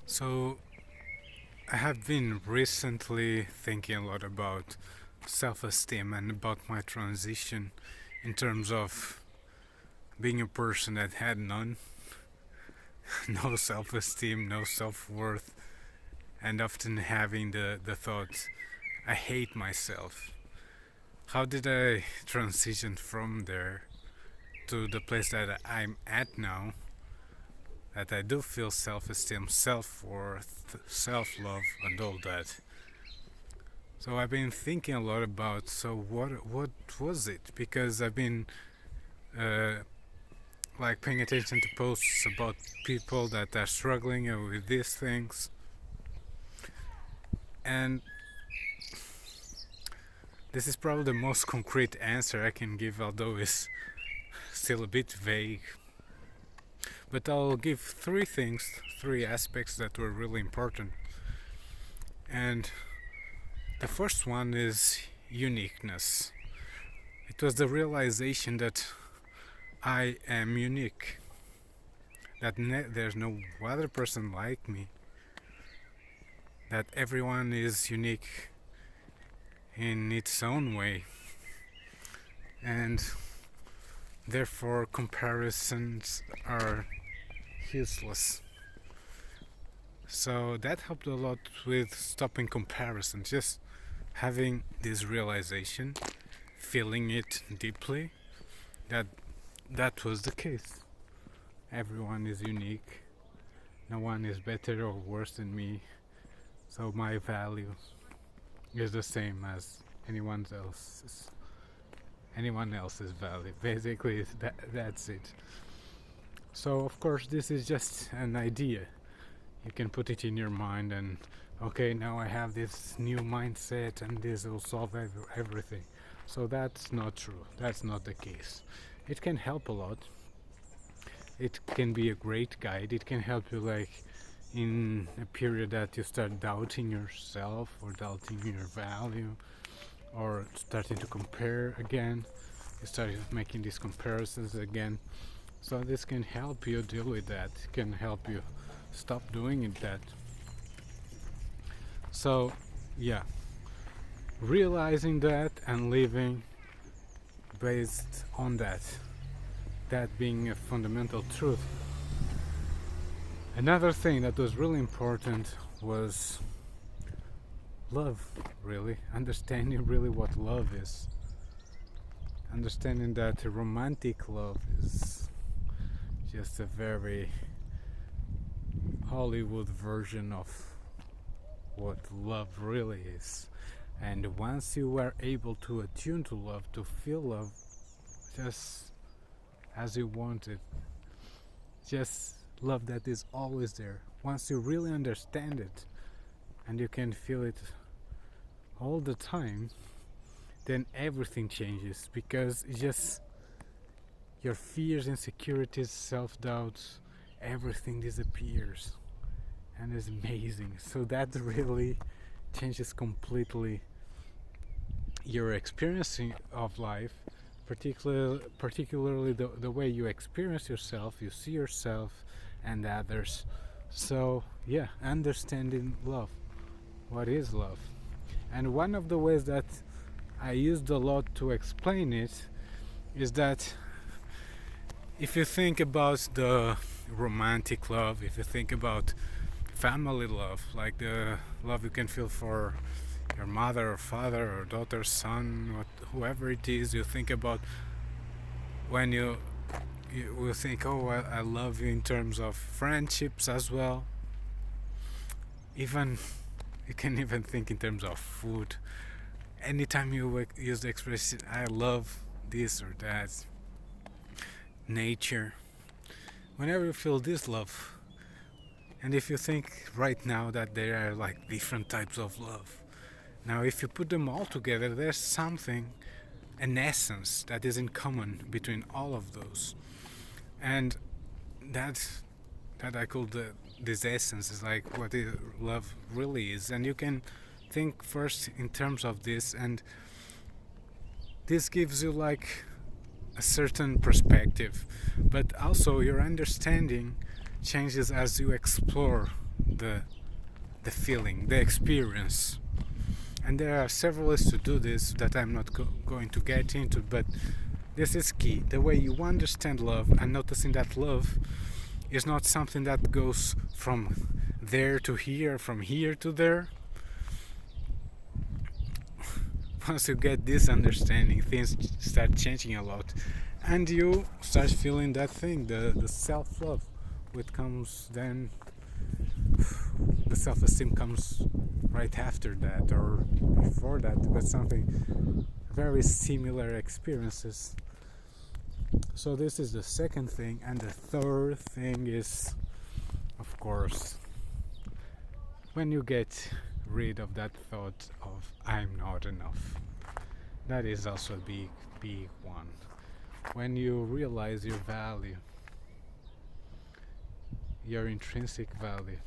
So, I have been recently thinking a lot about self esteem and about my transition in terms of being a person that had none, no self esteem, no self worth, and often having the thought, I hate myself. How did I transition from there to the place that I'm at now? That I do feel self esteem, self worth, self love, and all that. So I've been thinking a lot about what was it? Because I've been uh, like paying attention to posts about people that are struggling with these things, and this is probably the most concrete answer I can give, although it's still a bit vague. But I'll give three things, three aspects that were really important. And the first one is uniqueness. It was the realization that I am unique, that there's no other person like me, that everyone is unique in its own way, and therefore comparisons are useless. So that helped a lot with stopping comparison, just having this realization, feeling it deeply, that that was the case. Everyone is unique, no one is better or worse than me, so my value is the same as anyone else's. Anyone else's value. Basically, that's it. So, of course, this is just an idea. You can put it in your mind, and okay, now I have this new mindset, and this will solve everything. So, that's not true. That's not the case. It can help a lot. It can be a great guide. It can help you, like, in a period that you start doubting yourself or doubting your value or starting to compare again. You start making these comparisons again. So this can help you deal with that. It can help you stop doing it that. So yeah, realizing that and living based on that. That being a fundamental truth. Another thing that was really important was love, really. Understanding really what love is. Understanding that romantic love is just a very Hollywood version of what love really is. And once you are able to attune to love, to feel love just as you want it, just love that is always there. Once you really understand it and you can feel it all the time, then everything changes, because it's just your fears, insecurities, self-doubts, everything disappears, and it's amazing. So that really changes completely your experiencing of life, particularly the way you experience yourself, you see yourself and others. So yeah, understanding love, what is love. And one of the ways that I used a lot to explain it is that if you think about the romantic love, if you think about family love, like the love you can feel for your mother or father or daughter, son, whoever it is, you think about when you will think, oh, I love you in terms of friendships as well. Even you can even think in terms of food. Anytime you use the expression I love this or that, nature, whenever you feel this love, and if you think right now that there are like different types of love, now if you put them all together, there's something, an essence that is in common between all of those. And that I call this essence is like what love really is. And you can think first in terms of this, and this gives you like a certain perspective, but also your understanding changes as you explore the feeling, the experience. And there are several ways to do this that I'm not going to get into, but this is key. The way you understand love and noticing that love is not something that goes from there to here, from here to there. Once you get this understanding, things start changing a lot, and you start feeling that thing, the self-love, which comes then. The self-esteem comes right after that or before that, but something very similar experiences. So this is the second thing, and the third thing is, of course, when you get rid of that thought of I'm not enough. That is also a big one. When you realize your value, your intrinsic value,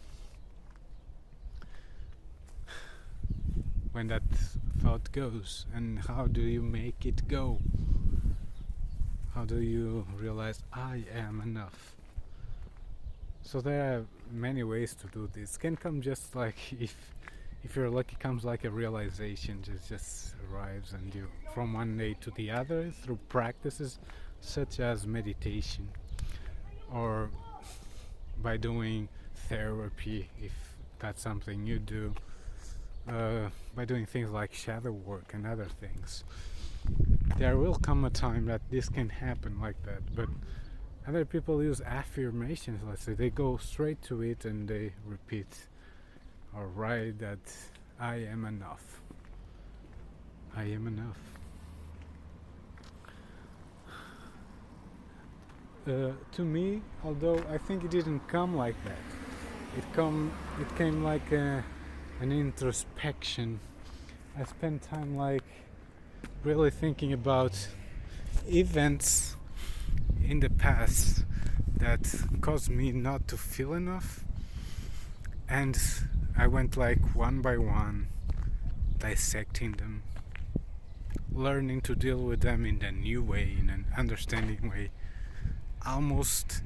when that thought goes, and how do you make it go? How do you realize I am enough? So there are many ways to do this. Can come just like if you're lucky, comes like a realization, just arrives, and you from one day to the other through practices such as meditation, or by doing therapy if that's something you do, by doing things like shadow work and other things. There will come a time that this can happen like that, but other people use affirmations, let's say. They go straight to it and they repeat or write that I am enough. I am enough. To me, although I think it didn't come like that, it came like an introspection. I spent time like really thinking about events in the past that caused me not to feel enough, and I went like one by one, dissecting them, learning to deal with them in a new way, in an understanding way, almost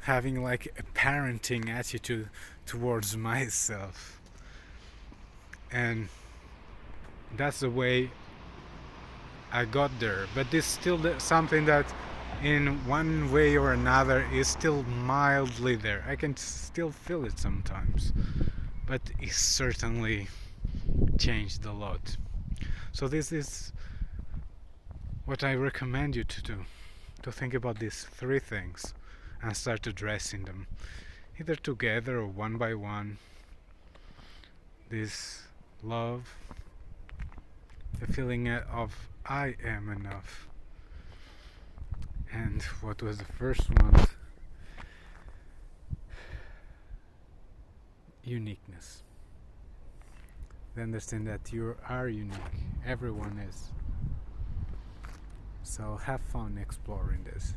having like a parenting attitude towards myself. And that's the way I got there. But it's still something that in one way or another is still mildly there. I can still feel it sometimes, but it's certainly changed a lot. So this is what I recommend you to do, to think about these three things and start addressing them, either together or one by one. This love, the feeling of I am enough, and what was the first one? Uniqueness. They understand that you are unique, everyone is. So have fun exploring this.